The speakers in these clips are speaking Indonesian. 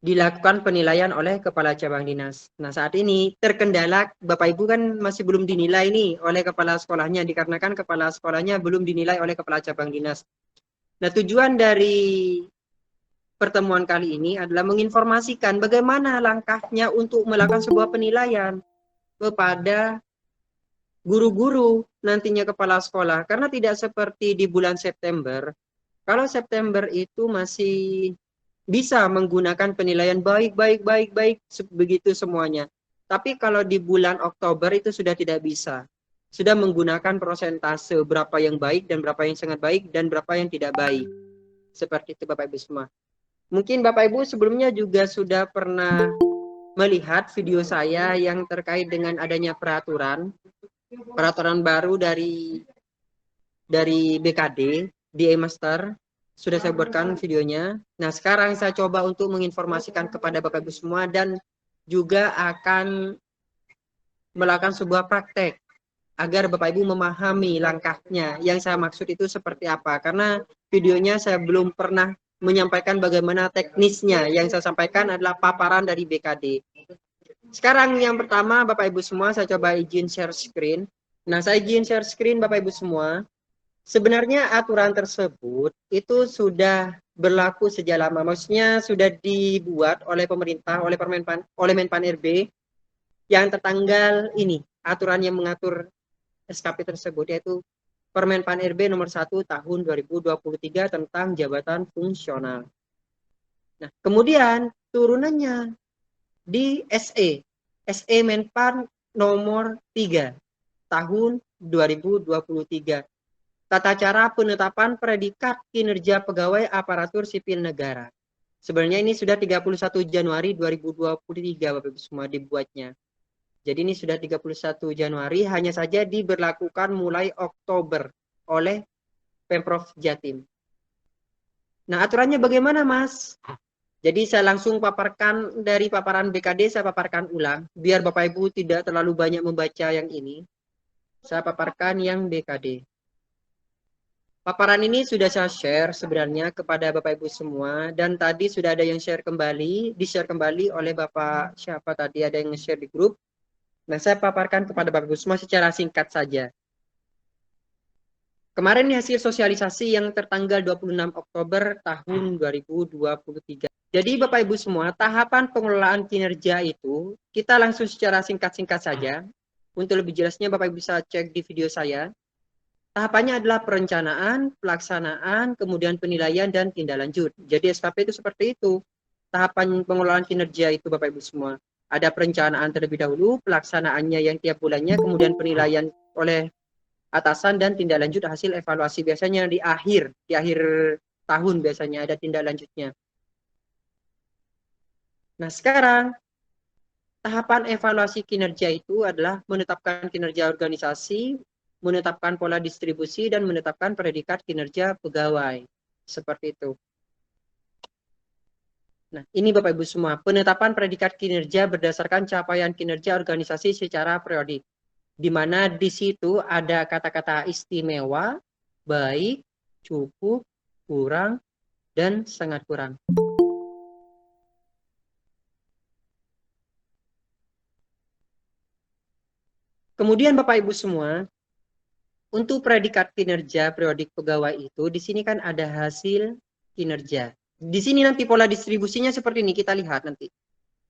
Dilakukan penilaian oleh kepala cabang dinas. Nah, saat ini terkendala Bapak Ibu kan masih belum dinilai nih oleh kepala sekolahnya, dikarenakan kepala sekolahnya belum dinilai oleh kepala cabang dinas. Nah, tujuan dari pertemuan kali ini adalah menginformasikan bagaimana langkahnya untuk melakukan sebuah penilaian kepada guru-guru nantinya kepala sekolah. Karena tidak seperti di bulan September. Kalau September itu masih bisa menggunakan penilaian baik, baik, baik, baik, begitu semuanya. Tapi kalau di bulan Oktober itu sudah tidak bisa. Sudah menggunakan prosentase berapa yang baik dan berapa yang sangat baik dan berapa yang tidak baik. Seperti itu Bapak Ibu semua. Mungkin Bapak Ibu sebelumnya juga sudah pernah melihat video saya yang terkait dengan adanya peraturan baru dari BKD di e-master. Sudah saya buatkan videonya. Nah, sekarang saya coba untuk menginformasikan kepada Bapak Ibu semua dan juga akan melakukan sebuah praktek agar Bapak Ibu memahami langkahnya. Yang saya maksud itu seperti apa? Karena videonya saya belum pernah menyampaikan bagaimana teknisnya. Yang saya sampaikan adalah paparan dari BKD. Sekarang yang pertama Bapak Ibu semua, saya coba izin share screen. Nah, saya izin share screen Bapak Ibu semua. Sebenarnya aturan tersebut itu sudah berlaku sejak lama. Maksudnya sudah dibuat oleh pemerintah, oleh Menpan RB yang tertanggal ini. Aturan yang mengatur SKP tersebut yaitu Permenpan RB nomor 1 tahun 2023 tentang jabatan fungsional. Nah, kemudian turunannya di SE Menpan nomor 3 tahun 2023. Tata cara penetapan predikat kinerja pegawai aparatur sipil negara. Sebenarnya ini sudah 31 Januari 2023 Bapak Ibu semua dibuatnya. Jadi ini sudah 31 Januari, hanya saja diberlakukan mulai Oktober oleh Pemprov Jatim. Nah, aturannya bagaimana, Mas? Jadi saya langsung paparkan dari paparan BKD, saya paparkan ulang, biar Bapak Ibu tidak terlalu banyak membaca yang ini. Saya paparkan yang BKD. Paparan ini sudah saya share sebenarnya kepada Bapak Ibu semua, dan tadi sudah ada yang share kembali, di-share kembali oleh Bapak siapa tadi, ada yang share di grup. Nah, saya paparkan kepada Bapak Ibu semua secara singkat saja. Kemarin hasil sosialisasi yang tertanggal 26 Oktober tahun 2023. Jadi Bapak Ibu semua, tahapan pengelolaan kinerja itu kita langsung secara singkat-singkat saja. Untuk lebih jelasnya Bapak Ibu bisa cek di video saya. Tahapannya adalah perencanaan, pelaksanaan, kemudian penilaian dan tindak lanjut. Jadi SKP itu seperti itu. Tahapan pengelolaan kinerja itu Bapak Ibu semua. Ada perencanaan terlebih dahulu, pelaksanaannya yang tiap bulannya, kemudian penilaian oleh atasan dan tindak lanjut hasil evaluasi. Biasanya di akhir tahun biasanya ada tindak lanjutnya. Nah, sekarang tahapan evaluasi kinerja itu adalah menetapkan kinerja organisasi, menetapkan pola distribusi, dan menetapkan predikat kinerja pegawai. Seperti itu. Nah, ini Bapak Ibu semua, penetapan predikat kinerja berdasarkan capaian kinerja organisasi secara periodik. Di mana di situ ada kata-kata istimewa, baik, cukup, kurang, dan sangat kurang. Kemudian Bapak Ibu semua, untuk predikat kinerja periodik pegawai itu, di sini kan ada hasil kinerja. Di sini nanti pola distribusinya seperti ini, kita lihat nanti.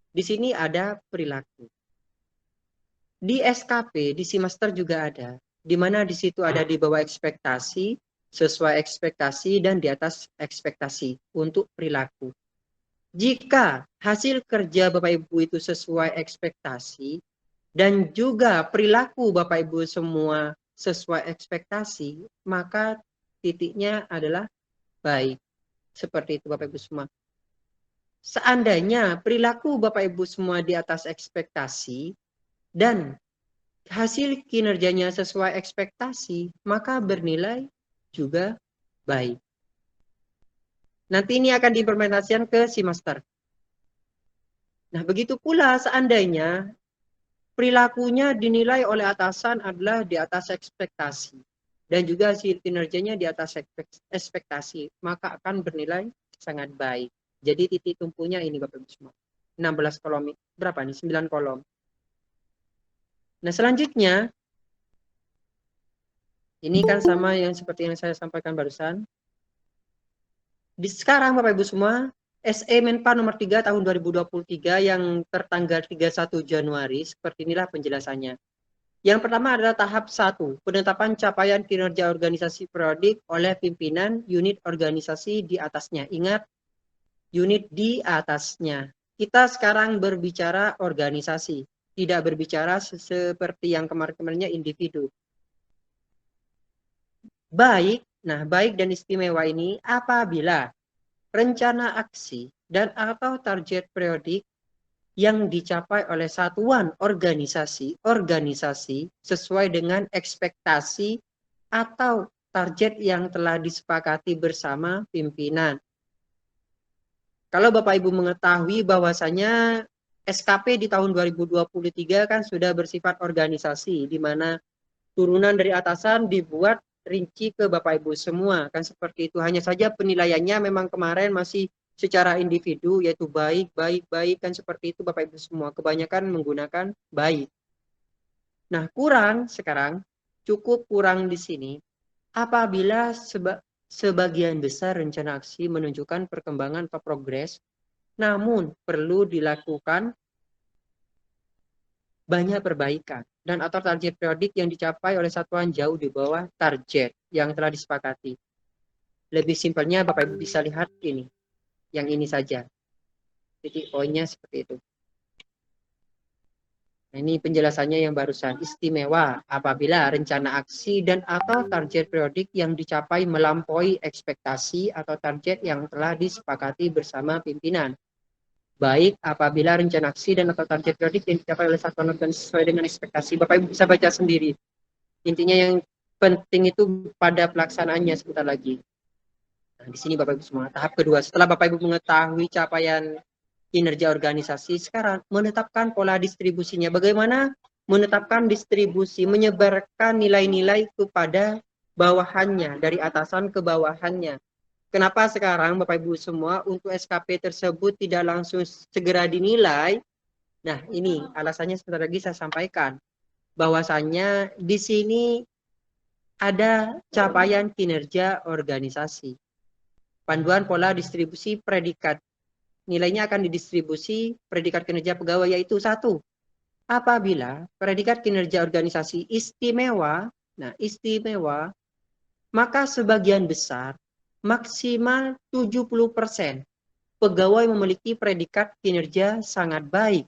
Di sini ada perilaku. Di SKP, di Simaster juga ada. Di mana di situ ada di bawah ekspektasi, sesuai ekspektasi, dan di atas ekspektasi untuk perilaku. Jika hasil kerja Bapak Ibu itu sesuai ekspektasi, dan juga perilaku Bapak Ibu semua sesuai ekspektasi, maka titiknya adalah baik. Seperti itu Bapak Ibu semua. Seandainya perilaku Bapak Ibu semua di atas ekspektasi dan hasil kinerjanya sesuai ekspektasi, maka bernilai juga baik. Nanti ini akan diimplementasikan ke Simaster. Nah, begitu pula seandainya perilakunya dinilai oleh atasan adalah di atas ekspektasi dan juga hasil kinerjanya di atas ekspektasi, maka akan bernilai sangat baik. Jadi titik tumpunya ini Bapak Ibu semua. 16 kolom, berapa nih? 9 kolom. Nah, selanjutnya ini kan sama yang seperti yang saya sampaikan barusan. Di sekarang Bapak Ibu semua, SE Menpan nomor 3 tahun 2023 yang tertanggal 31 Januari, seperti inilah penjelasannya. Yang pertama adalah tahap 1, penetapan capaian kinerja organisasi periodik oleh pimpinan unit organisasi di atasnya. Ingat, unit di atasnya. Kita sekarang berbicara organisasi, tidak berbicara seperti yang kemarin-kemarinnya individu. Baik, nah baik dan istimewa ini apabila rencana aksi dan atau target periodik yang dicapai oleh satuan organisasi sesuai dengan ekspektasi atau target yang telah disepakati bersama pimpinan. Kalau Bapak Ibu mengetahui bahwasanya SKP di tahun 2023 kan sudah bersifat organisasi, di mana turunan dari atasan dibuat rinci ke Bapak Ibu semua, kan seperti itu. Hanya saja penilaiannya memang kemarin masih secara individu, yaitu baik, kan seperti itu Bapak Ibu semua. Kebanyakan menggunakan baik. Nah, kurang sekarang, cukup kurang di sini, apabila sebagian besar rencana aksi menunjukkan perkembangan atau progres, namun perlu dilakukan banyak perbaikan dan atau target periodik yang dicapai oleh satuan jauh di bawah target yang telah disepakati. Lebih simpelnya Bapak Ibu bisa lihat ini, yang ini saja. Titik poinnya seperti itu. Nah, ini penjelasannya yang barusan. Istimewa apabila rencana aksi dan atau target periodik yang dicapai melampaui ekspektasi atau target yang telah disepakati bersama pimpinan. Baik apabila rencana aksi dan atau target periodik yang dicapai oleh satuan organisasi sesuai dengan ekspektasi. Bapak Ibu bisa baca sendiri. Intinya yang penting itu pada pelaksanaannya sebentar lagi. Nah, di sini Bapak Ibu semua. Tahap kedua, setelah Bapak Ibu mengetahui capaian kinerja organisasi, sekarang menetapkan pola distribusinya. Bagaimana menetapkan distribusi, menyebarkan nilai-nilai kepada bawahannya, dari atasan ke bawahannya. Kenapa sekarang Bapak Ibu semua untuk SKP tersebut tidak langsung segera dinilai? Nah, ini alasannya sebentar lagi saya sampaikan. Bahwasannya di sini ada capaian kinerja organisasi. Panduan pola distribusi predikat. Nilainya akan didistribusi predikat kinerja pegawai yaitu 1. Apabila predikat kinerja organisasi istimewa, maka sebagian besar maksimal 70% pegawai memiliki predikat kinerja sangat baik.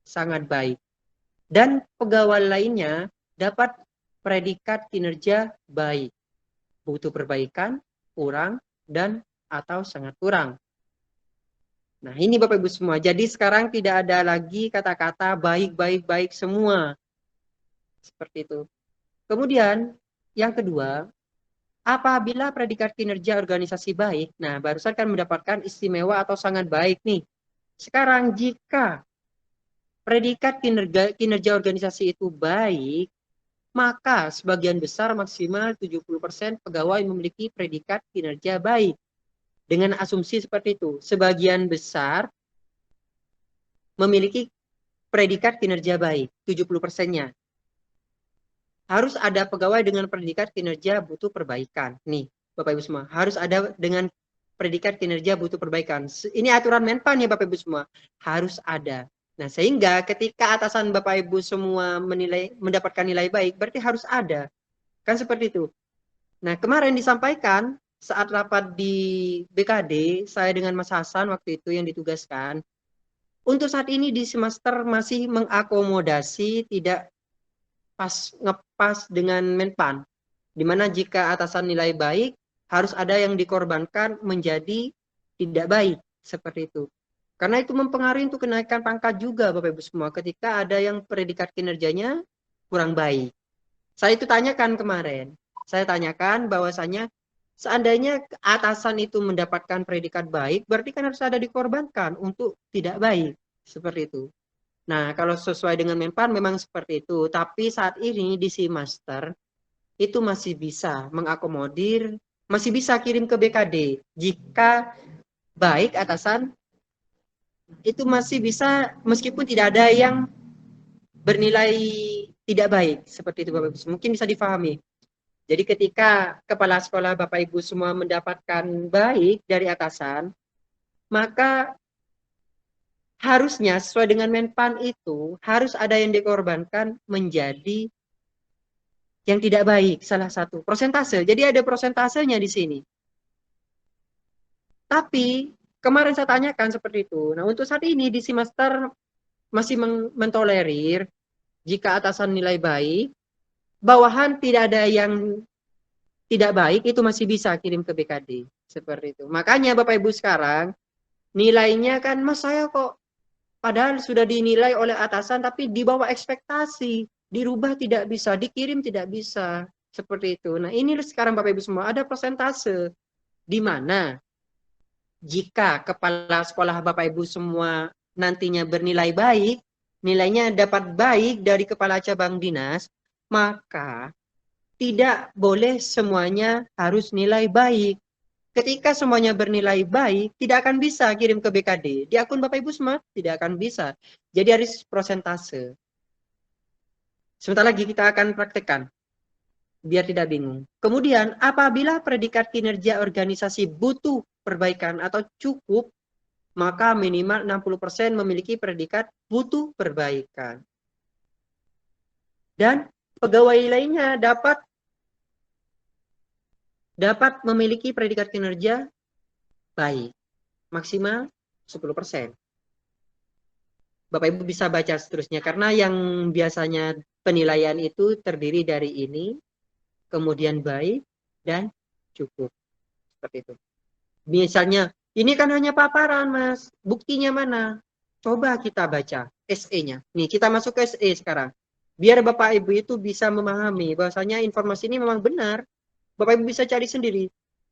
Sangat baik. Dan pegawai lainnya dapat predikat kinerja baik. Butuh perbaikan, kurang, dan atau sangat kurang. Nah, ini Bapak Ibu semua. Jadi sekarang tidak ada lagi kata-kata baik semua. Seperti itu. Kemudian, yang kedua, apabila predikat kinerja organisasi baik, nah barusan kan mendapatkan istimewa atau sangat baik nih. Sekarang jika predikat kinerja organisasi itu baik, maka sebagian besar maksimal 70% pegawai memiliki predikat kinerja baik. Dengan asumsi seperti itu, sebagian besar memiliki predikat kinerja baik, 70%-nya. Harus ada pegawai dengan predikat kinerja butuh perbaikan. Nih, Bapak Ibu semua, harus ada dengan predikat kinerja butuh perbaikan. Ini aturan Menpan ya Bapak Ibu semua, harus ada. Nah, sehingga ketika atasan Bapak Ibu semua mendapatkan nilai baik, berarti harus ada. Kan seperti itu. Nah, kemarin disampaikan saat rapat di BKD, saya dengan Mas Hasan waktu itu yang ditugaskan, untuk saat ini di semester masih mengakomodasi tidak ngepas dengan Menpan. Di mana jika atasan nilai baik, harus ada yang dikorbankan menjadi tidak baik. Seperti itu. Karena itu mempengaruhi untuk kenaikan pangkat juga Bapak Ibu semua. Ketika ada yang predikat kinerjanya kurang baik. Saya itu tanyakan kemarin. Saya tanyakan bahwasanya seandainya atasan itu mendapatkan predikat baik, berarti kan harus ada dikorbankan untuk tidak baik. Seperti itu. Nah, kalau sesuai dengan Menpan memang seperti itu. Tapi saat ini di si Master itu masih bisa mengakomodir, masih bisa kirim ke BKD. Jika baik atasan, itu masih bisa meskipun tidak ada yang bernilai tidak baik. Seperti itu Bapak Ibu. Mungkin bisa difahami. Jadi ketika kepala sekolah Bapak Ibu semua mendapatkan baik dari atasan, maka harusnya sesuai dengan Menpan itu harus ada yang dikorbankan menjadi yang tidak baik, salah satu persentase. Jadi ada persentasenya di sini. Tapi kemarin saya tanyakan seperti itu. Nah, untuk saat ini di semester masih mentolerir jika atasan nilai baik, bawahan tidak ada yang tidak baik, itu masih bisa kirim ke BKD. Seperti itu. Makanya Bapak Ibu sekarang nilainya kan Mas saya kok padahal sudah dinilai oleh atasan tapi di bawah ekspektasi, dirubah tidak bisa, dikirim tidak bisa. Seperti itu. Nah, ini sekarang Bapak Ibu semua ada persentase di mana jika kepala sekolah Bapak Ibu semua nantinya bernilai baik, nilainya dapat baik dari kepala cabang dinas, maka tidak boleh semuanya harus nilai baik. Ketika semuanya bernilai baik, tidak akan bisa kirim ke BKD. Di akun Bapak Ibu semua tidak akan bisa. Jadi harus persentase. Sebentar lagi kita akan praktekkan, biar tidak bingung. Kemudian, apabila predikat kinerja organisasi butuh perbaikan atau cukup, maka minimal 60% memiliki predikat butuh perbaikan. Dan pegawai lainnya dapat memiliki predikat kinerja baik, maksimal 10%. Bapak Ibu bisa baca seterusnya, karena yang biasanya penilaian itu terdiri dari ini, kemudian baik, dan cukup. Seperti itu. Misalnya, ini kan hanya paparan, Mas. Buktinya mana? Coba kita baca SE-nya. Nih, kita masuk ke SE sekarang. Biar Bapak Ibu itu bisa memahami bahwasanya informasi ini memang benar. Bapak Ibu bisa cari sendiri.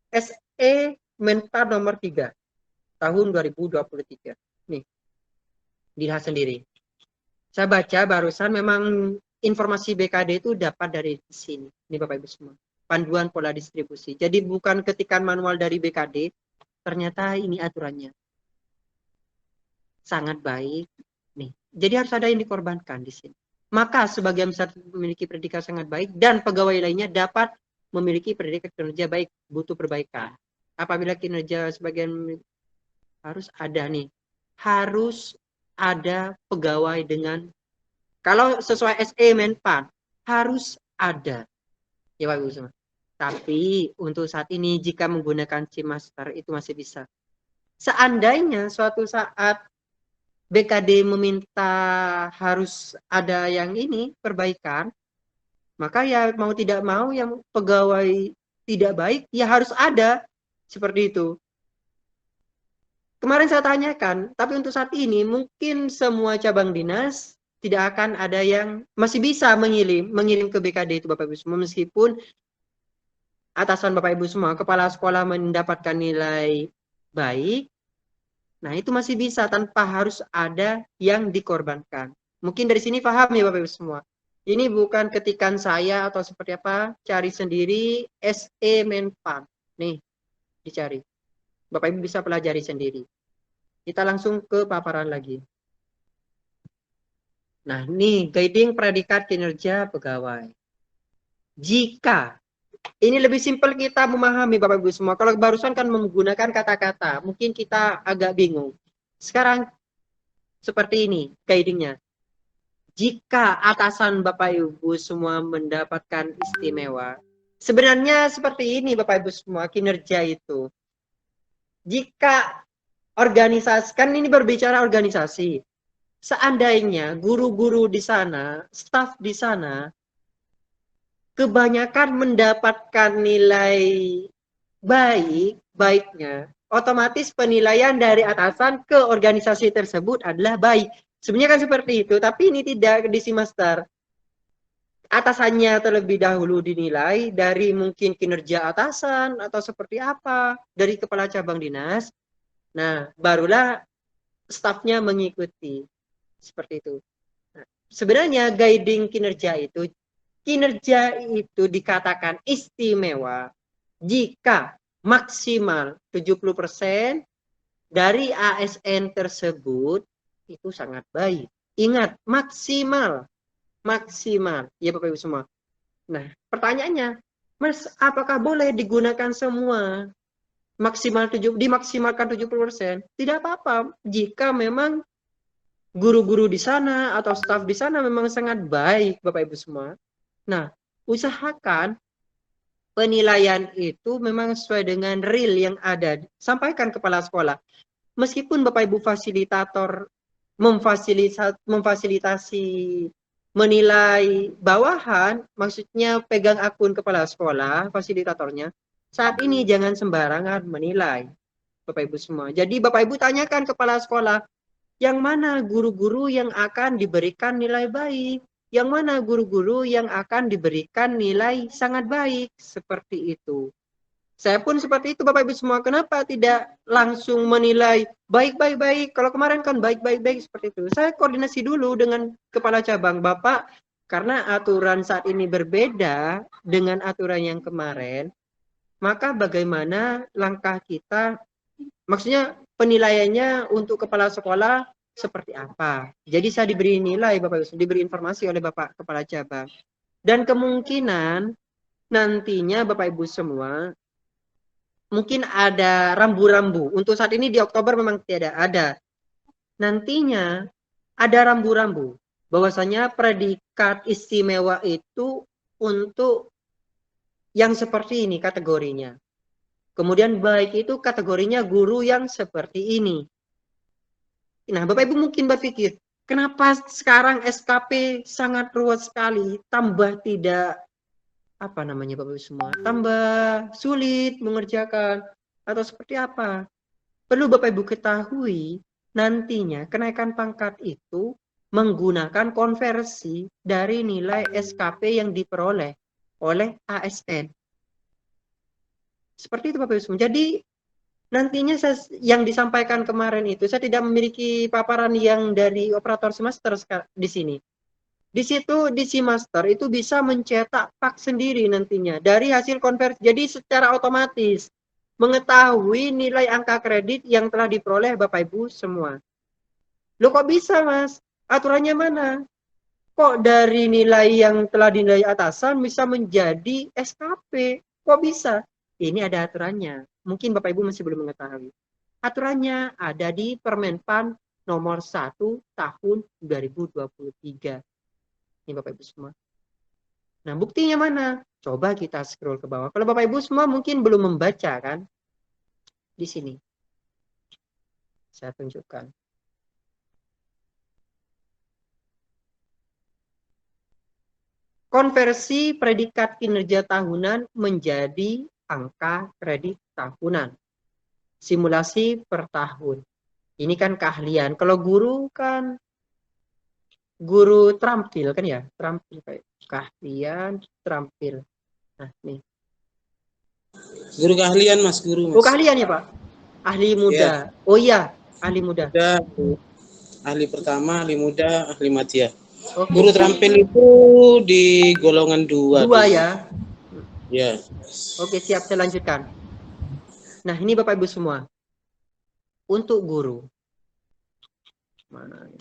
SE Menpan nomor 3 tahun 2023. Nih, dilihat sendiri. Saya baca barusan memang informasi BKD itu dapat dari sini. Ini Bapak Ibu semua. Panduan pola distribusi. Jadi bukan ketikan manual dari BKD, ternyata ini aturannya. Sangat baik. Nih, jadi harus ada yang dikorbankan di sini. Maka sebagian besar memiliki predikat sangat baik dan pegawai lainnya dapat memiliki predikat kinerja baik, butuh perbaikan. Apabila kinerja sebagian harus ada nih. Harus ada pegawai dengan, kalau sesuai SE Menpan harus ada. Ya Pak Ibu semua. Tapi untuk saat ini jika menggunakan Cimaster itu masih bisa. Seandainya suatu saat BKD meminta harus ada yang ini perbaikan, maka ya mau tidak mau yang pegawai tidak baik ya harus ada, seperti itu. Kemarin saya tanyakan, tapi untuk saat ini mungkin semua cabang dinas tidak akan ada yang masih bisa mengirim ke BKD itu Bapak Ibu semua, meskipun atasan Bapak Ibu semua kepala sekolah mendapatkan nilai baik. Nah, itu masih bisa tanpa harus ada yang dikorbankan. Mungkin dari sini paham ya Bapak Ibu semua. Ini bukan ketikan saya atau seperti apa, cari sendiri SE Menpan. Nih, dicari. Bapak Ibu bisa pelajari sendiri. Kita langsung ke paparan lagi. Nah, nih guiding predikat kinerja pegawai. Jika ini lebih simpel kita memahami Bapak Ibu semua. Kalau barusan kan menggunakan kata-kata, mungkin kita agak bingung. Sekarang seperti ini guidingnya. Jika atasan Bapak Ibu semua mendapatkan istimewa, sebenarnya seperti ini Bapak Ibu semua kinerja itu. Jika organisasi, kan ini berbicara organisasi. Seandainya guru-guru di sana, staf di sana, kebanyakan mendapatkan nilai baiknya, otomatis penilaian dari atasan ke organisasi tersebut adalah baik. Sebenarnya kan seperti itu, tapi ini tidak di semester. Atasannya terlebih dahulu dinilai dari mungkin kinerja atasan atau seperti apa dari kepala cabang dinas. Nah, barulah stafnya mengikuti. Seperti itu. Nah, sebenarnya guiding kinerja itu dikatakan istimewa jika maksimal 70% dari ASN tersebut itu sangat baik. Ingat, maksimal. Ya Bapak Ibu semua. Nah, pertanyaannya, Mas, apakah boleh digunakan semua? Dimaksimalkan 70%? Tidak apa-apa jika memang guru-guru di sana atau staf di sana memang sangat baik, Bapak Ibu semua. Nah, usahakan penilaian itu memang sesuai dengan real yang ada. Sampaikan kepala sekolah. Meskipun Bapak Ibu fasilitator memfasilitasi menilai bawahan, maksudnya pegang akun kepala sekolah, fasilitatornya, saat ini jangan sembarangan menilai, Bapak Ibu semua. Jadi Bapak Ibu tanyakan kepala sekolah, yang mana guru-guru yang akan diberikan nilai baik, yang mana guru-guru yang akan diberikan nilai sangat baik, seperti itu. Saya pun seperti itu Bapak Ibu semua. Kenapa tidak langsung menilai baik. Kalau kemarin kan baik seperti itu. Saya koordinasi dulu dengan kepala cabang Bapak karena aturan saat ini berbeda dengan aturan yang kemarin. Maka bagaimana langkah kita, maksudnya penilaiannya untuk kepala sekolah seperti apa. Jadi saya diberi nilai Bapak Ibu, diberi informasi oleh Bapak kepala cabang. Dan kemungkinan nantinya Bapak Ibu semua mungkin ada rambu-rambu. Untuk saat ini di Oktober memang tidak ada. Nantinya ada rambu-rambu. Bahwasanya predikat istimewa itu untuk yang seperti ini kategorinya. Kemudian baik itu kategorinya guru yang seperti ini. Nah, Bapak Ibu mungkin berpikir, kenapa sekarang SKP sangat ruwet sekali, tambah tidak apa namanya Bapak Ibu semua, tambah sulit mengerjakan atau seperti apa? Perlu Bapak Ibu ketahui, nantinya kenaikan pangkat itu menggunakan konversi dari nilai SKP yang diperoleh oleh ASN. Seperti itu Bapak Ibu semua. Jadi nantinya yang disampaikan kemarin itu, saya tidak memiliki paparan yang dari operator semester di sini. Di situ di Simaster itu bisa mencetak pak sendiri nantinya dari hasil konversi. Jadi secara otomatis mengetahui nilai angka kredit yang telah diperoleh Bapak Ibu semua. Loh kok bisa Mas? Aturannya mana? Kok dari nilai yang telah dinilai atasan bisa menjadi SKP? Kok bisa? Ini ada aturannya. Mungkin Bapak Ibu masih belum mengetahui. Aturannya ada di Permenpan nomor 1 tahun 2023. Ini Bapak Ibu semua. Nah, buktinya mana? Coba kita scroll ke bawah. Kalau Bapak Ibu semua mungkin belum membaca kan? Di sini. Saya tunjukkan. Konversi predikat kinerja tahunan menjadi angka kredit tahunan. Simulasi per tahun. Ini kan keahlian. Kalau guru kan guru terampil kan ya? Terampil kayak keahlian, terampil. Nah, nih. Guru keahlian Mas, guru Mas. Oh, keahlian ya Pak? Ahli muda. Yeah. Oh iya, ahli muda. Ahli pertama, ahli muda, ahli madya. Okay. Guru terampil itu di golongan 2. 2 ya? Ya. Oke, siap, saya lanjutkan. Nah, ini Bapak Ibu semua. Untuk guru. Mana?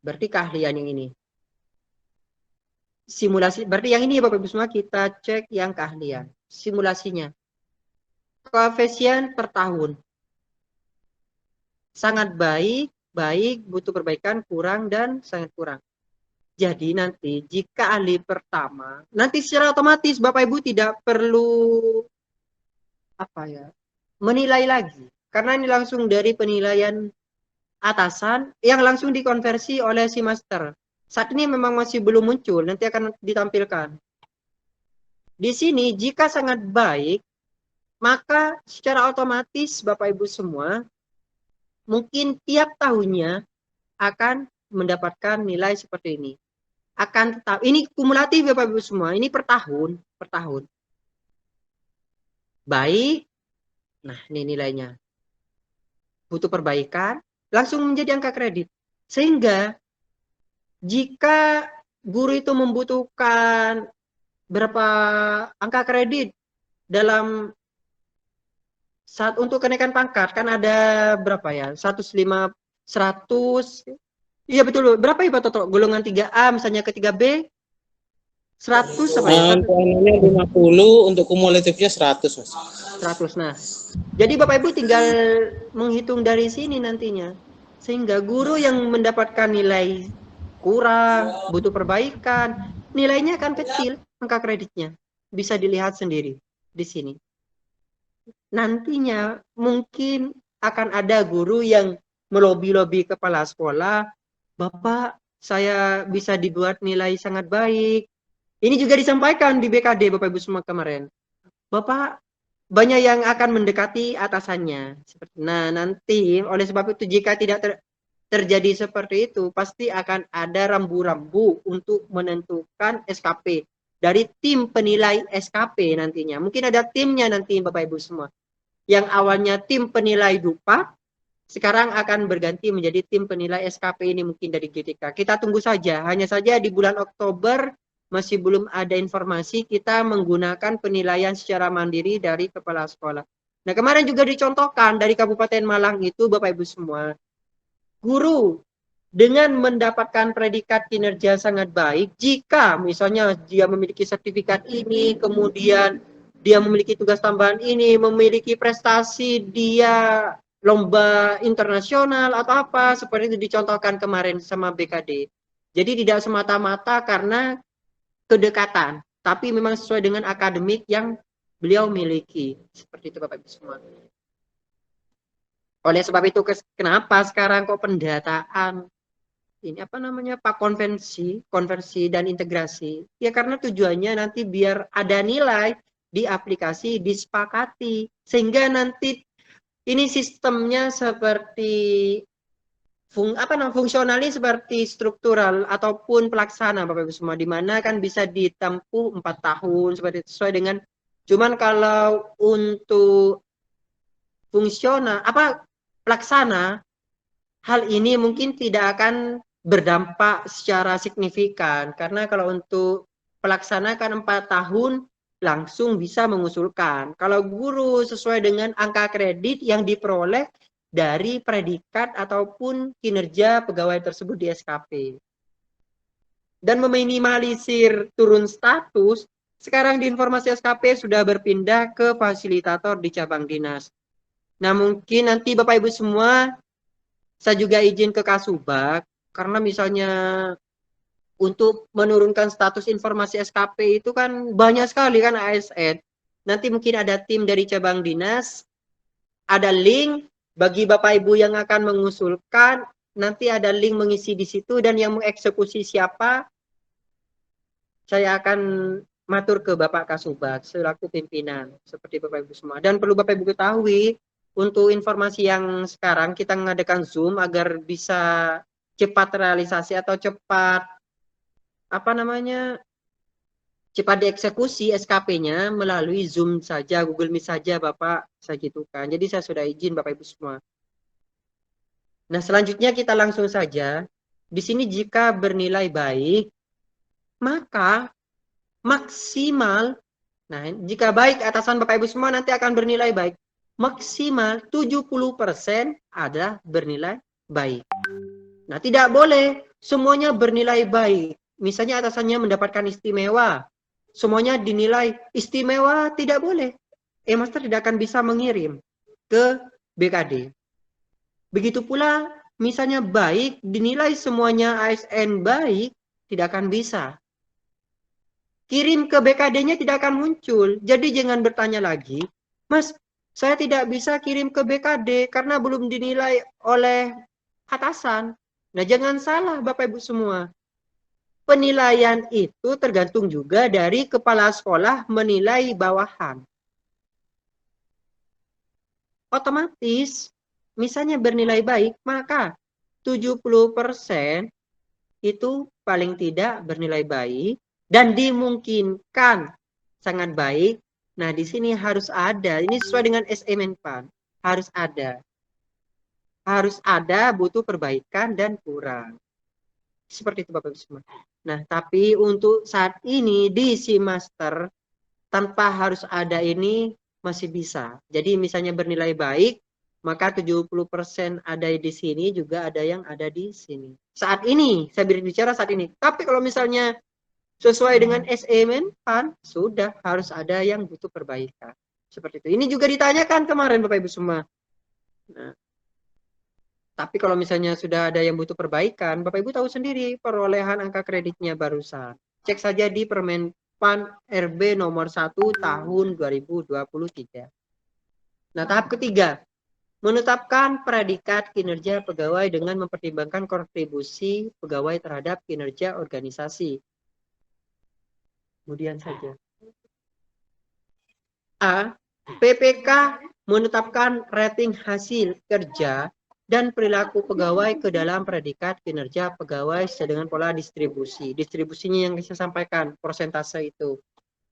Berarti keahlian yang ini. Simulasi, berarti yang ini Bapak Ibu semua kita cek yang keahlian. Simulasinya. Koefisien per tahun. Sangat baik, butuh perbaikan, kurang, dan sangat kurang. Jadi nanti jika ahli pertama, nanti secara otomatis Bapak Ibu tidak perlu menilai lagi. Karena ini langsung dari penilaian atasan yang langsung dikonversi oleh si master. Saat ini memang masih belum muncul, nanti akan ditampilkan. Di sini jika sangat baik, maka secara otomatis Bapak Ibu semua mungkin tiap tahunnya akan mendapatkan nilai seperti ini. Akan tetap, ini kumulatif Bapak Ibu semua, ini per tahun. Baik, nah ini nilainya. Butuh perbaikan, langsung menjadi angka kredit. Sehingga jika guru itu membutuhkan berapa angka kredit dalam saat untuk kenaikan pangkat, kan ada berapa ya? 105, 100. Iya betul. Berapa ya Pak Toto? Golongan 3A misalnya ke 3B 100 apa ya? Untuk anunya 50, untuk kumulatifnya 100, Mas. 100. Nah, jadi Bapak Ibu tinggal menghitung dari sini nantinya. Sehingga guru yang mendapatkan nilai kurang, butuh perbaikan, nilainya akan kecil, angka kreditnya. Bisa dilihat sendiri di sini. Nantinya mungkin akan ada guru yang melobi-lobi kepala sekolah, Bapak, saya bisa dibuat nilai sangat baik. Ini juga disampaikan di BKD Bapak Ibu semua kemarin. Bapak, banyak yang akan mendekati atasannya. Nah, nanti oleh sebab itu jika tidak terjadi seperti itu, pasti akan ada rambu-rambu untuk menentukan SKP dari tim penilai SKP nantinya. Mungkin ada timnya nanti Bapak Ibu semua. Yang awalnya tim penilai DUPA, sekarang akan berganti menjadi tim penilai SKP ini mungkin dari GTK. Kita tunggu saja. Hanya saja di bulan Oktober masih belum ada informasi, kita menggunakan penilaian secara mandiri dari kepala sekolah. Nah, kemarin juga dicontohkan dari Kabupaten Malang itu Bapak Ibu semua. Guru dengan mendapatkan predikat kinerja sangat baik jika misalnya dia memiliki sertifikat ini, kemudian dia memiliki tugas tambahan ini, memiliki prestasi, dia lomba internasional atau apa, seperti itu dicontohkan kemarin sama BKD. Jadi tidak semata-mata karena kedekatan, tapi memang sesuai dengan akademik yang beliau miliki. Seperti itu Bapak Ibu semua. Oleh sebab itu, kenapa sekarang kok pendataan ini apa namanya Pak konversi dan integrasi? Ya karena tujuannya nanti biar ada nilai di aplikasi disepakati sehingga nanti ini sistemnya seperti fungsionalnya seperti struktural ataupun pelaksana Bapak Ibu semua, di mana kan bisa ditempuh 4 tahun seperti itu, sesuai dengan, cuman kalau untuk fungsional pelaksana, hal ini mungkin tidak akan berdampak secara signifikan karena kalau untuk pelaksana kan 4 tahun langsung bisa mengusulkan. Kalau guru sesuai dengan angka kredit yang diperoleh dari predikat ataupun kinerja pegawai tersebut di SKP. Dan meminimalisir turun status, sekarang di informasi SKP sudah berpindah ke fasilitator di cabang dinas. Nah, mungkin nanti Bapak Ibu semua, saya juga izin ke Kasubag, karena misalnya untuk menurunkan status informasi SKP itu kan banyak sekali kan ASN. Nanti mungkin ada tim dari cabang dinas, ada link bagi Bapak Ibu yang akan mengusulkan, nanti ada link mengisi di situ dan yang mengeksekusi siapa, saya akan matur ke Bapak Kasubag selaku pimpinan, seperti Bapak Ibu semua. Dan perlu Bapak Ibu ketahui, untuk informasi yang sekarang kita mengadakan Zoom agar bisa cepat realisasi atau cepat cepat dieksekusi SKP-nya melalui Zoom saja, Google Meet saja Bapak, saya gitu kan. Jadi saya sudah izin Bapak Ibu semua. Nah, selanjutnya kita langsung saja. Di sini jika bernilai baik, maka maksimal, nah jika baik atasan Bapak Ibu semua nanti akan bernilai baik. Maksimal 70% adalah bernilai baik. Nah, tidak boleh semuanya bernilai baik. Misalnya atasannya mendapatkan istimewa, semuanya dinilai istimewa, tidak boleh. E-Master tidak akan bisa mengirim ke BKD. Begitu pula misalnya baik, dinilai semuanya ASN baik, tidak akan bisa. Kirim ke BKD-nya tidak akan muncul. Jadi jangan bertanya lagi, Mas, saya tidak bisa kirim ke BKD karena belum dinilai oleh atasan. Nah, jangan salah Bapak Ibu semua. Penilaian itu tergantung juga dari kepala sekolah menilai bawahan. Otomatis, misalnya bernilai baik, maka 70% itu paling tidak bernilai baik dan dimungkinkan sangat baik. Nah, di sini harus ada, ini sesuai dengan SMN PAN, harus ada. harus ada, butuh perbaikan, dan kurang. Seperti itu Bapak Ibu semua. Nah, tapi untuk saat ini di SeaMaster, tanpa harus ada ini masih bisa. Jadi misalnya bernilai baik, maka 70% ada di sini, juga ada yang ada di sini. Saat ini, saya berbicara saat ini. Tapi kalau misalnya sesuai dengan SE Menpan, sudah harus ada yang butuh perbaikan. Seperti itu. Ini juga ditanyakan kemarin Bapak Ibu semua. Nah, tapi kalau misalnya sudah ada yang butuh perbaikan, Bapak Ibu tahu sendiri perolehan angka kreditnya barusan. Cek saja di Permenpan RB nomor 1 tahun 2023. Nah, tahap ketiga, menetapkan predikat kinerja pegawai dengan mempertimbangkan kontribusi pegawai terhadap kinerja organisasi. Kemudian saja. A. PPK menetapkan rating hasil kerja dan perilaku pegawai ke dalam predikat kinerja pegawai sesuai dengan pola distribusi. Distribusinya yang saya sampaikan, persentase itu.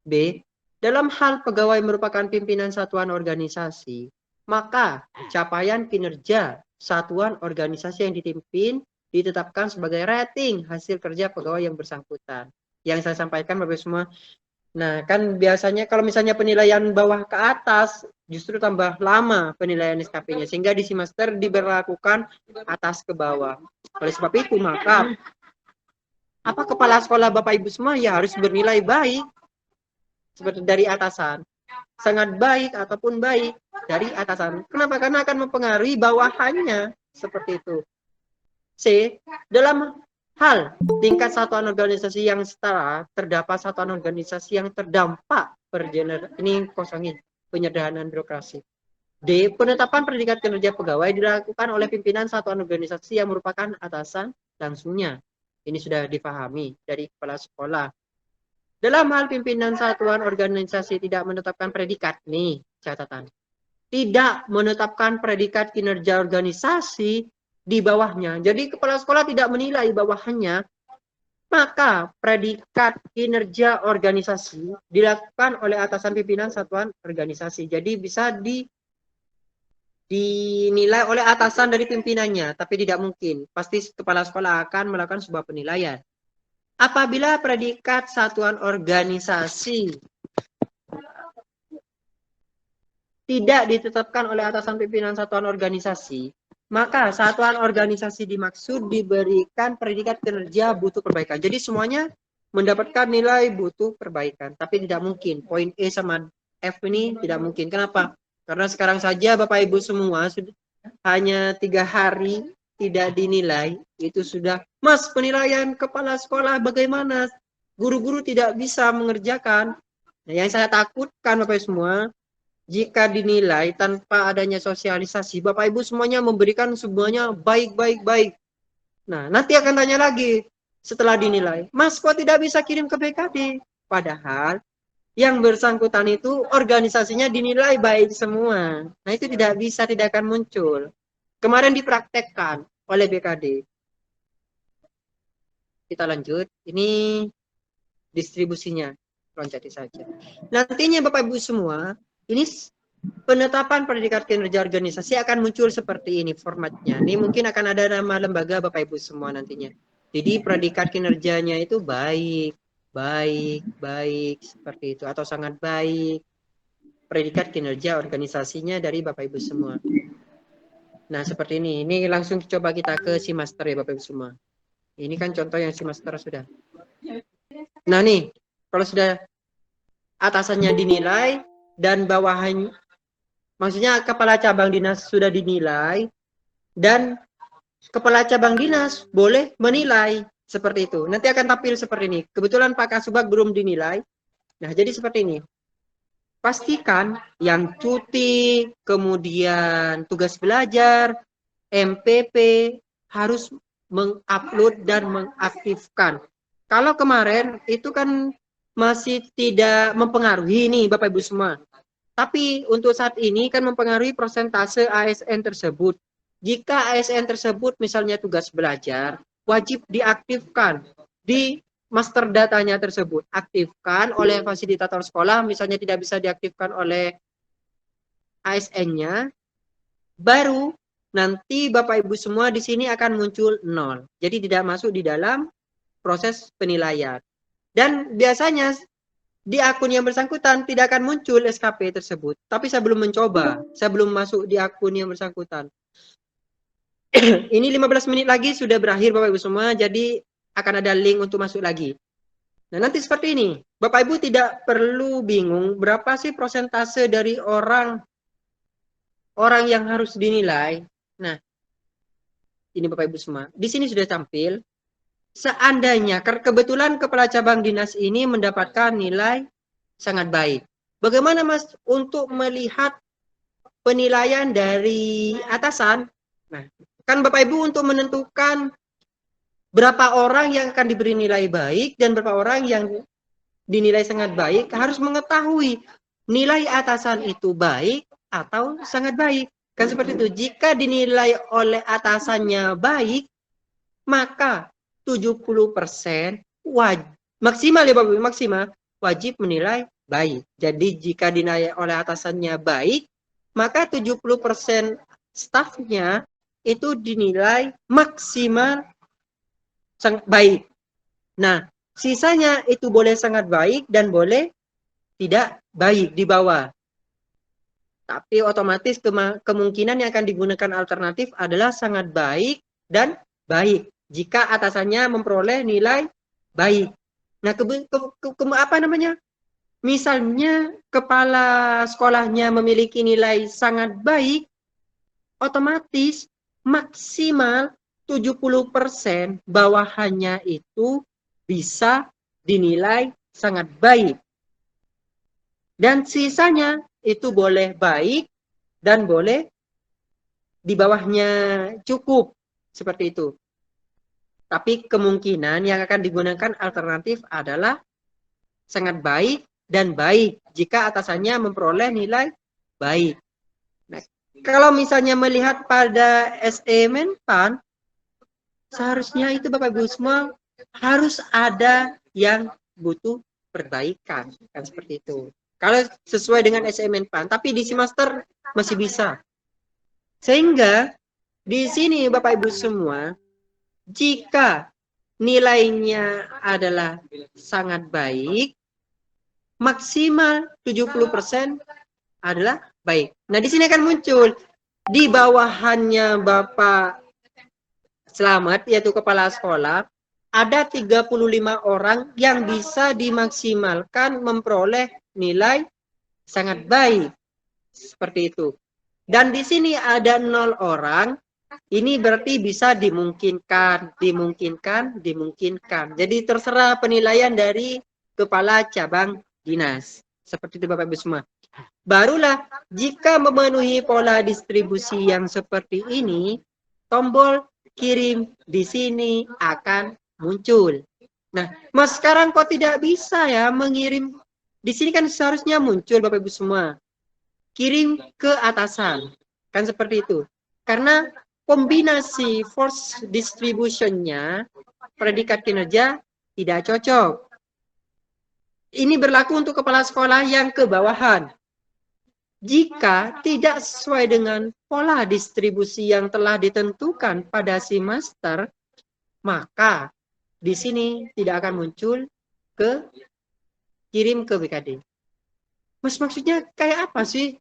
B. Dalam hal pegawai merupakan pimpinan satuan organisasi, maka capaian kinerja satuan organisasi yang dipimpin ditetapkan sebagai rating hasil kerja pegawai yang bersangkutan. Yang saya sampaikan Bapak semua. Nah, kan biasanya kalau misalnya penilaian bawah ke atas, justru tambah lama penilaian SKP-nya. Sehingga di SeaMaster diberlakukan atas ke bawah. Oleh sebab itu, maka kepala sekolah Bapak Ibu semua ya harus bernilai baik. Seperti dari atasan. Sangat baik ataupun baik dari atasan. Kenapa? Karena akan mempengaruhi bawahannya. Seperti itu. C. Dalam hal tingkat satuan organisasi yang setara, terdapat satuan organisasi yang terdampak ini kosongin penyederhanaan birokrasi. D. Penetapan predikat kinerja pegawai dilakukan oleh pimpinan satuan organisasi yang merupakan atasan langsungnya. Ini sudah dipahami dari kepala sekolah. Dalam hal pimpinan satuan organisasi tidak menetapkan predikat, nih catatan. Tidak menetapkan predikat kinerja organisasi di bawahnya. Jadi kepala sekolah tidak menilai bawahannya, maka predikat kinerja organisasi dilakukan oleh atasan pimpinan satuan organisasi. Jadi bisa dinilai oleh atasan dari pimpinannya, tapi tidak mungkin. Pasti kepala sekolah akan melakukan sebuah penilaian. Apabila predikat satuan organisasi tidak ditetapkan oleh atasan pimpinan satuan organisasi, maka satuan organisasi dimaksud diberikan predikat kinerja butuh perbaikan. Jadi semuanya mendapatkan nilai butuh perbaikan. Tapi tidak mungkin. Poin E sama F ini tidak mungkin. Kenapa? Karena sekarang saja Bapak Ibu semua sudah hanya 3 hari tidak dinilai. Itu sudah, Mas, penilaian kepala sekolah bagaimana? Guru-guru tidak bisa mengerjakan. Nah, yang saya takutkan Bapak Ibu semua, jika dinilai tanpa adanya sosialisasi, Bapak Ibu semuanya memberikan semuanya baik. Nah, nanti akan tanya lagi setelah dinilai, Mas kok tidak bisa kirim ke BKD? Padahal yang bersangkutan itu organisasinya dinilai baik semua. Nah, itu tidak bisa, tidak akan muncul. Kemarin dipraktekkan oleh BKD. Kita lanjut. Ini distribusinya. Loncati saja. Nantinya Bapak Ibu semua, ini penetapan predikat kinerja organisasi akan muncul seperti ini formatnya. Ini mungkin akan ada nama lembaga Bapak Ibu semua nantinya. Jadi predikat kinerjanya itu baik seperti itu atau sangat baik. Predikat kinerja organisasinya dari Bapak Ibu semua. Nah, seperti ini. Ini langsung coba kita ke SeaMaster ya Bapak Ibu semua. Ini kan contoh yang SeaMaster sudah. Nah, nih, kalau sudah atasannya dinilai dan bawahannya, maksudnya kepala cabang dinas sudah dinilai dan kepala cabang dinas boleh menilai seperti itu. Nanti akan tampil seperti ini. Kebetulan Pak Kasubag belum dinilai. Nah, jadi seperti ini. Pastikan yang cuti, kemudian tugas belajar, MPP harus mengupload dan mengaktifkan. Kalau kemarin itu kan masih tidak mempengaruhi nih Bapak Ibu semua. Tapi untuk saat ini kan mempengaruhi persentase ASN tersebut. Jika ASN tersebut misalnya tugas belajar, wajib diaktifkan di master datanya tersebut. Aktifkan oleh fasilitator sekolah, misalnya tidak bisa diaktifkan oleh ASN-nya, baru nanti Bapak Ibu semua di sini akan muncul 0. Jadi tidak masuk di dalam proses penilaian. Dan biasanya di akun yang bersangkutan tidak akan muncul SKP tersebut. Tapi saya belum mencoba, saya belum masuk di akun yang bersangkutan. Ini 15 menit lagi sudah berakhir Bapak Ibu semua, jadi akan ada link untuk masuk lagi. Nah, nanti seperti ini. Bapak Ibu tidak perlu bingung berapa sih persentase dari orang yang harus dinilai. Nah, ini Bapak Ibu semua. Di sini sudah tampil. Seandainya kebetulan kepala cabang dinas ini mendapatkan nilai sangat baik. Bagaimana Mas untuk melihat penilaian dari atasan? Nah, kan Bapak Ibu untuk menentukan berapa orang yang akan diberi nilai baik dan berapa orang yang dinilai sangat baik harus mengetahui nilai atasan itu baik atau sangat baik. Kan seperti itu. Jika dinilai oleh atasannya baik, maka 70% maksimal ya Bapak, maksimal wajib menilai baik. Jadi jika dinilai oleh atasannya baik, maka 70% stafnya itu dinilai maksimal sangat baik. Nah, sisanya itu boleh sangat baik dan boleh tidak baik di bawah. Tapi otomatis kemungkinan yang akan digunakan alternatif adalah sangat baik dan baik jika atasannya memperoleh nilai baik. Nah, apa namanya? Misalnya kepala sekolahnya memiliki nilai sangat baik, otomatis maksimal 70% bawahannya itu bisa dinilai sangat baik. Dan sisanya itu boleh baik dan boleh di bawahnya cukup. Seperti itu. Tapi kemungkinan yang akan digunakan alternatif adalah sangat baik dan baik jika atasannya memperoleh nilai baik. Nah, kalau misalnya melihat pada SE Menpan, seharusnya itu Bapak Ibu semua harus ada yang butuh perbaikan. Kan seperti itu. Kalau sesuai dengan SE Menpan, tapi di semester masih bisa. Sehingga di sini Bapak Ibu semua, jika nilainya adalah sangat baik, maksimal 70% adalah baik. Nah, di sini akan muncul di bawahannya Bapak Selamat, yaitu kepala sekolah, ada 35 orang yang bisa dimaksimalkan memperoleh nilai sangat baik. Seperti itu. Dan di sini ada 0 orang, ini berarti bisa dimungkinkan. Jadi terserah penilaian dari kepala cabang dinas. Seperti itu Bapak Ibu semua. Barulah jika memenuhi pola distribusi yang seperti ini, tombol kirim di sini akan muncul. Nah, Mas sekarang kok tidak bisa ya mengirim? Di sini kan seharusnya muncul Bapak Ibu semua. Kirim ke atasan. Kan seperti itu. Karena kombinasi force distribution-nya predikat kinerja tidak cocok. Ini berlaku untuk kepala sekolah yang ke bawahan. Jika tidak sesuai dengan pola distribusi yang telah ditentukan pada semester, maka di sini tidak akan muncul kirim ke BKD. Mas maksudnya kayak apa sih?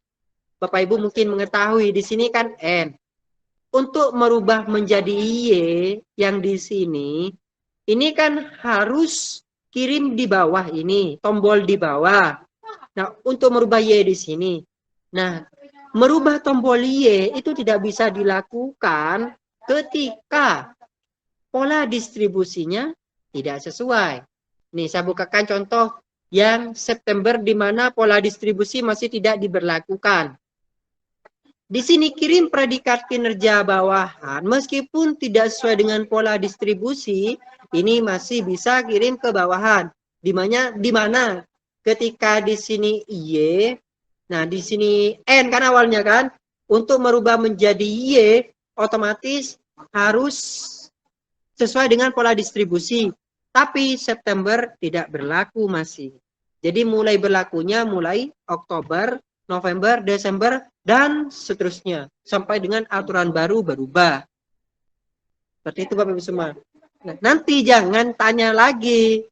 Bapak Ibu mungkin mengetahui di sini kan N. Untuk merubah menjadi Y yang di sini, ini kan harus kirim di bawah ini, tombol di bawah. Nah, untuk merubah Y di sini. Nah, merubah tombol Y itu tidak bisa dilakukan ketika pola distribusinya tidak sesuai. Nih, saya bukakan contoh yang September di mana pola distribusi masih tidak diberlakukan. Di sini kirim predikat kinerja bawahan, meskipun tidak sesuai dengan pola distribusi, ini masih bisa kirim ke bawahan. Di mana ketika di sini Y, nah di sini N kan awalnya kan, untuk merubah menjadi Y, otomatis harus sesuai dengan pola distribusi. Tapi September tidak berlaku masih. Jadi mulai berlakunya mulai Oktober, November, Desember, dan seterusnya sampai dengan aturan baru berubah. Seperti itu Bapak Ibu semua. Nah, nanti jangan tanya lagi,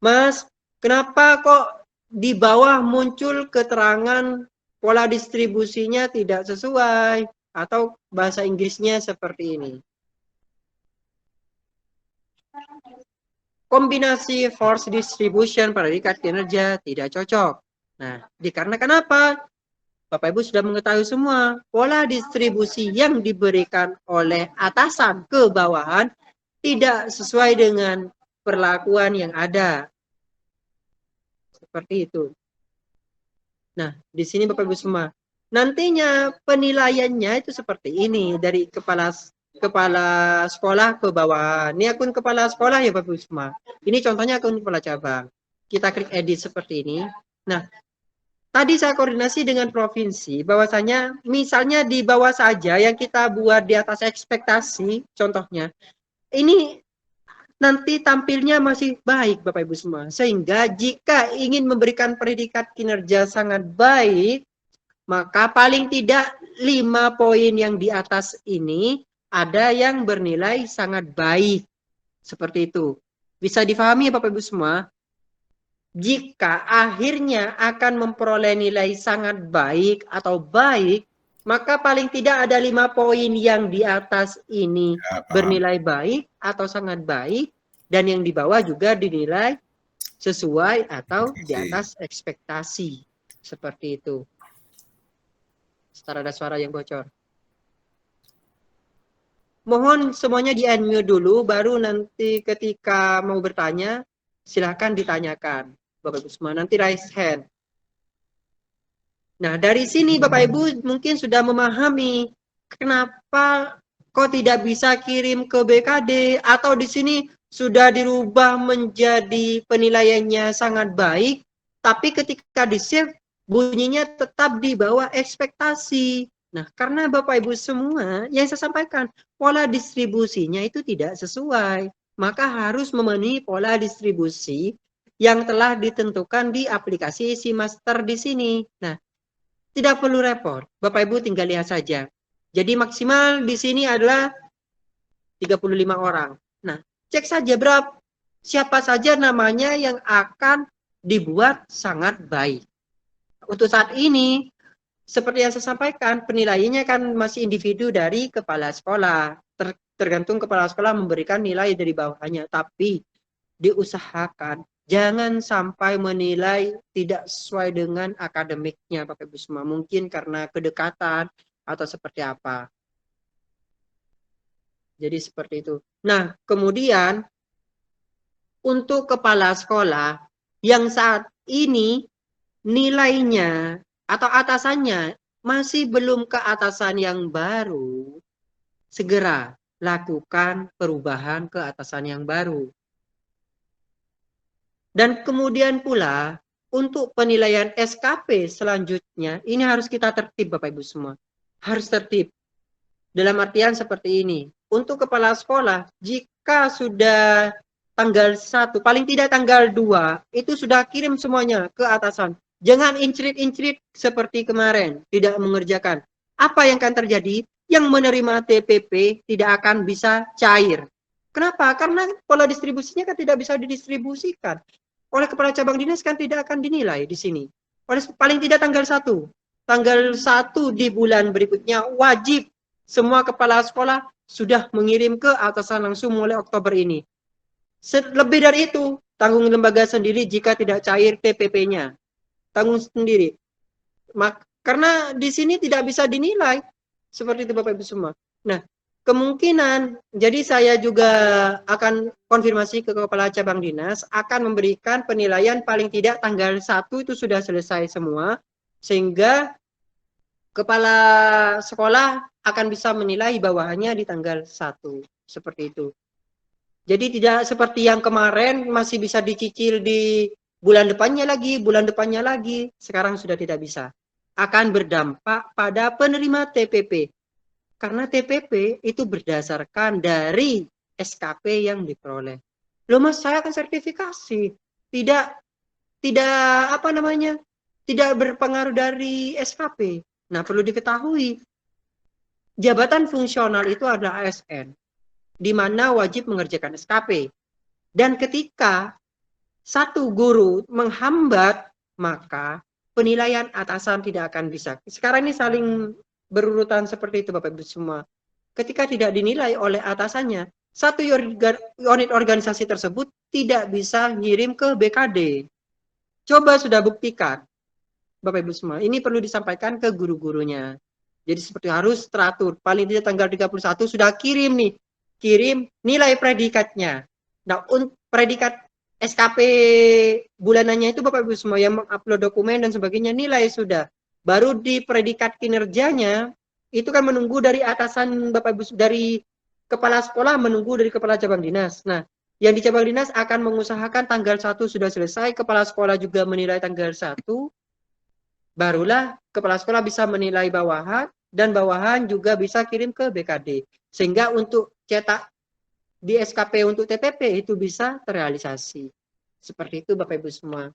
Mas, kenapa kok di bawah muncul keterangan pola distribusinya tidak sesuai atau bahasa Inggrisnya seperti ini. Kombinasi force distribution predikat kinerja tidak cocok. Nah, dikarenakan apa? Bapak Ibu sudah mengetahui semua, pola distribusi yang diberikan oleh atasan ke bawahan tidak sesuai dengan perlakuan yang ada. Seperti itu. Nah, di sini Bapak Ibu semua. Nantinya penilaiannya itu seperti ini dari kepala sekolah ke bawahan. Ini akun kepala sekolah ya Bapak Ibu semua. Ini contohnya akun kepala cabang. Kita klik edit seperti ini. Nah, tadi saya koordinasi dengan provinsi, bahwasanya misalnya di bawah saja yang kita buat di atas ekspektasi, contohnya, ini nanti tampilnya masih baik Bapak Ibu semua. Sehingga jika ingin memberikan predikat kinerja sangat baik, maka paling tidak 5 poin yang di atas ini ada yang bernilai sangat baik. Seperti itu. Bisa difahami ya Bapak Ibu semua? Jika akhirnya akan memperoleh nilai sangat baik atau baik, maka paling tidak ada 5 poin yang di atas ini bernilai baik atau sangat baik, dan yang di bawah juga dinilai sesuai atau di atas ekspektasi. Seperti itu. Setelah ada suara yang bocor. Mohon semuanya di-unmute dulu, baru nanti ketika mau bertanya, silahkan ditanyakan. Bapak Ibu semua, nanti raise hand. Nah, dari sini Bapak Ibu mungkin sudah memahami kenapa kok tidak bisa kirim ke BKD, atau di sini sudah dirubah menjadi penilaiannya sangat baik, tapi ketika di-save bunyinya tetap di bawah ekspektasi. Nah, karena Bapak Ibu semua yang saya sampaikan, pola distribusinya itu tidak sesuai, maka harus memenuhi pola distribusi yang telah ditentukan di aplikasi si master di sini. Nah, tidak perlu repot. Bapak Ibu tinggal lihat saja. Jadi maksimal di sini adalah 35 orang. Nah, cek saja siapa saja namanya yang akan dibuat sangat baik. Untuk saat ini, seperti yang saya sampaikan, penilaiannya kan masih individu dari kepala sekolah. Tergantung kepala sekolah memberikan nilai dari bawahnya. Tapi diusahakan jangan sampai menilai tidak sesuai dengan akademiknya Bapak Ibu semua. Mungkin karena kedekatan atau seperti apa. Jadi seperti itu. Nah, kemudian untuk kepala sekolah yang saat ini nilainya atau atasannya masih belum ke atasan yang baru, segera lakukan perubahan ke atasan yang baru. Dan kemudian pula untuk penilaian SKP selanjutnya, ini harus kita tertib Bapak Ibu semua. Harus tertib. Dalam artian seperti ini. Untuk kepala sekolah, jika sudah tanggal 1, paling tidak tanggal 2, itu sudah kirim semuanya ke atasan. Jangan incrit-incrit seperti kemarin, tidak mengerjakan. Apa yang akan terjadi? Yang menerima TPP tidak akan bisa cair. Kenapa? Karena pola distribusinya kan tidak bisa didistribusikan. Oleh kepala cabang dinas kan tidak akan dinilai di sini. Oleh paling tidak tanggal 1. Tanggal 1 di bulan berikutnya wajib semua kepala sekolah sudah mengirim ke atasan langsung mulai Oktober ini. Lebih dari itu, tanggung lembaga sendiri jika tidak cair TPP-nya. Tanggung sendiri. Karena di sini tidak bisa dinilai. Seperti itu Bapak Ibu semua. Nah, kemungkinan, jadi saya juga akan konfirmasi ke kepala cabang dinas, akan memberikan penilaian paling tidak tanggal 1 itu sudah selesai semua, sehingga kepala sekolah akan bisa menilai bawahannya di tanggal 1. Seperti itu. Jadi tidak seperti yang kemarin masih bisa dicicil di bulan depannya lagi, sekarang sudah tidak bisa. Akan berdampak pada penerima TPP. Karena TPP itu berdasarkan dari SKP yang diperoleh. Loh Mas, saya akan sertifikasi. Tidak berpengaruh dari SKP. Nah, perlu diketahui, jabatan fungsional itu adalah ASN, di mana wajib mengerjakan SKP. Dan ketika satu guru menghambat, maka penilaian atasan tidak akan bisa. Sekarang ini saling berurutan seperti itu Bapak Ibu semua. Ketika tidak dinilai oleh atasannya, satu unit organisasi tersebut tidak bisa ngirim ke BKD. Coba sudah buktikan, Bapak Ibu semua. Ini perlu disampaikan ke guru-gurunya. Jadi seperti harus teratur. Paling tidak tanggal 31 sudah kirim nih. Kirim nilai predikatnya. Nah, predikat SKP bulanannya itu Bapak Ibu semua yang mengupload dokumen dan sebagainya, nilai sudah. Baru di predikat kinerjanya, itu kan menunggu dari atasan Bapak Ibu, dari kepala sekolah menunggu dari kepala cabang dinas. Nah, yang di cabang dinas akan mengusahakan tanggal 1 sudah selesai, kepala sekolah juga menilai tanggal 1, barulah kepala sekolah bisa menilai bawahan, dan bawahan juga bisa kirim ke BKD. Sehingga untuk cetak di SKP untuk TPP itu bisa terrealisasi. Seperti itu Bapak Ibu semua.